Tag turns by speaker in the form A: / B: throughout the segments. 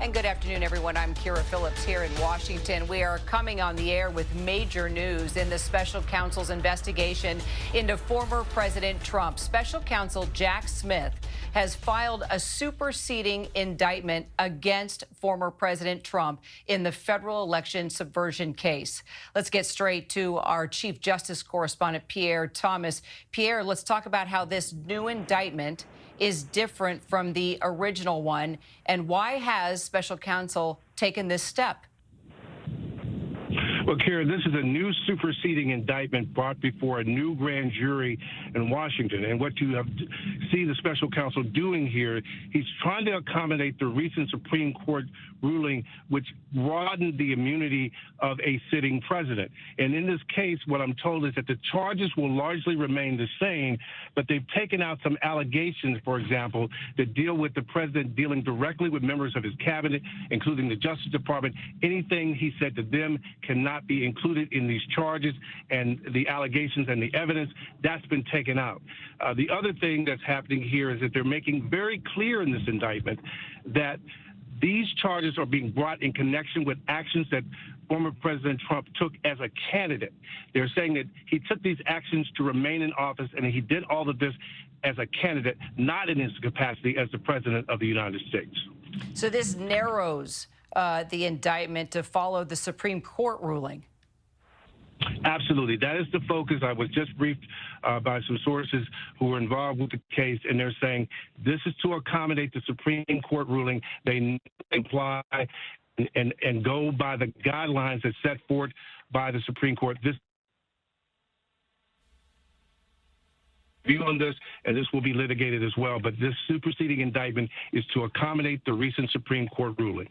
A: And good afternoon, everyone. I'm Kira Phillips here in Washington. We are coming on the air with major news in the special counsel's investigation into former President Trump. Special counsel Jack Smith has filed a superseding indictment against former President Trump in the federal election subversion case. Let's get straight to our Chief Justice correspondent, Pierre Thomas. Pierre, let's talk about how this new indictment is different from the original one, and why has special counsel taken this step?
B: Well, Kara, this is a new superseding indictment brought before a new grand jury in Washington. And what you see the special counsel doing here, he's trying to accommodate the recent Supreme Court ruling, which broadened the immunity of a sitting president. And in this case, what I'm told is that the charges will largely remain the same, but they've taken out some allegations, for example, that deal with the president dealing directly with members of his cabinet, including the Justice Department. Anything he said to them cannot be included in these charges, and the allegations and the evidence, that's been taken out. The other thing that's happening here is that they're making very clear in this indictment that these charges are being brought in connection with actions that former President Trump took as a candidate. They're saying that he took these actions to remain in office, and he did all of this as a candidate, not in his capacity as the President of the United States.
A: So this narrows the indictment to follow the Supreme Court ruling.
B: Absolutely. That is the focus. I was just briefed by some sources who were involved with the case, and they're saying this is to accommodate the Supreme Court ruling. They imply and go by the guidelines that set forth by the Supreme Court. This view on this, and this will be litigated as well, but this superseding indictment is to accommodate the recent Supreme Court ruling.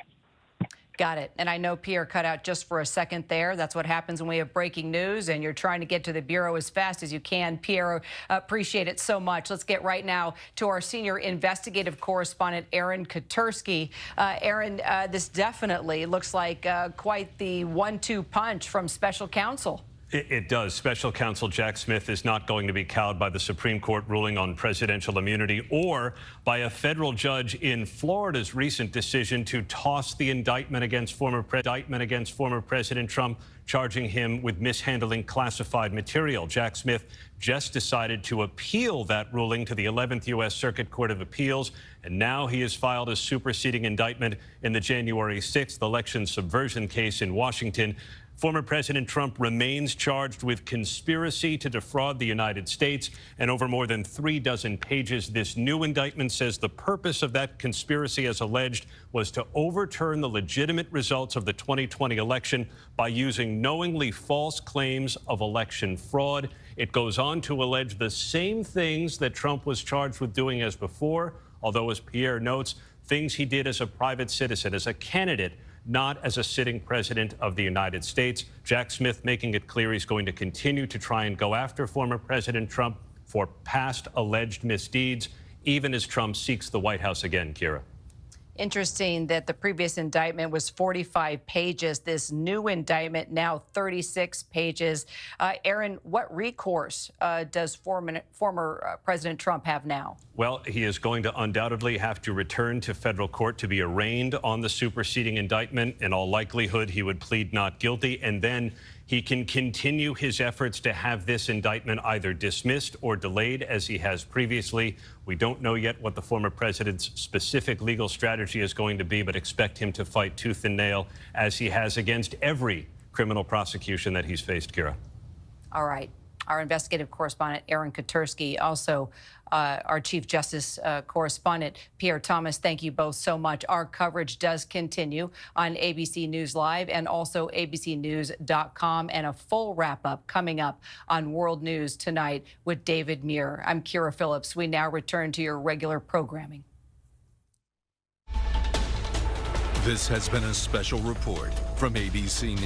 A: Got it. And I know Pierre cut out just for a second there. That's what happens when we have breaking news and you're trying to get to the Bureau as fast as you can. Pierre, appreciate it so much. Let's get right now to our senior investigative correspondent, Aaron Katursky. Aaron, this definitely looks like quite the 1-2 punch from special counsel.
C: It does. Special counsel Jack Smith is not going to be cowed by the Supreme Court ruling on presidential immunity or by a federal judge in Florida's recent decision to toss the indictment against former President Trump, charging him with mishandling classified material. Jack Smith just decided to appeal that ruling to the 11th U.S. Circuit Court of Appeals, and now he has filed a superseding indictment in the January 6th election subversion case in Washington. Former President Trump remains charged with conspiracy to defraud the United States, and over more than 36 pages, this new indictment says the purpose of that conspiracy, as alleged, was to overturn the legitimate results of the 2020 election by using knowingly false claims of election fraud. It goes on to allege the same things that Trump was charged with doing as before, although, as Pierre notes, things he did as a private citizen, as a candidate, not as a sitting president of the United States. Jack Smith making it clear he's going to continue to try and go after former President Trump for past alleged misdeeds, even as Trump seeks the White House again, Kira.
A: Interesting that the previous indictment was 45 pages. This new indictment now 36 pages. Aaron, what recourse does former President Trump have now?
C: Well, he is going to undoubtedly have to return to federal court to be arraigned on the superseding indictment. In all likelihood, he would plead not guilty, and then he can continue his efforts to have this indictment either dismissed or delayed, as he has previously. We don't know yet what the former president's specific legal strategy is going to be, but expect him to fight tooth and nail, as he has against every criminal prosecution that he's faced, Kira.
A: All right. Our investigative correspondent, Aaron Katursky, also our Chief Justice correspondent, Pierre Thomas. Thank you both so much. Our coverage does continue on ABC News Live and also abcnews.com, and a full wrap-up coming up on World News tonight with David Muir. I'm Kira Phillips. We now return to your regular programming.
D: This has been a special report from ABC News.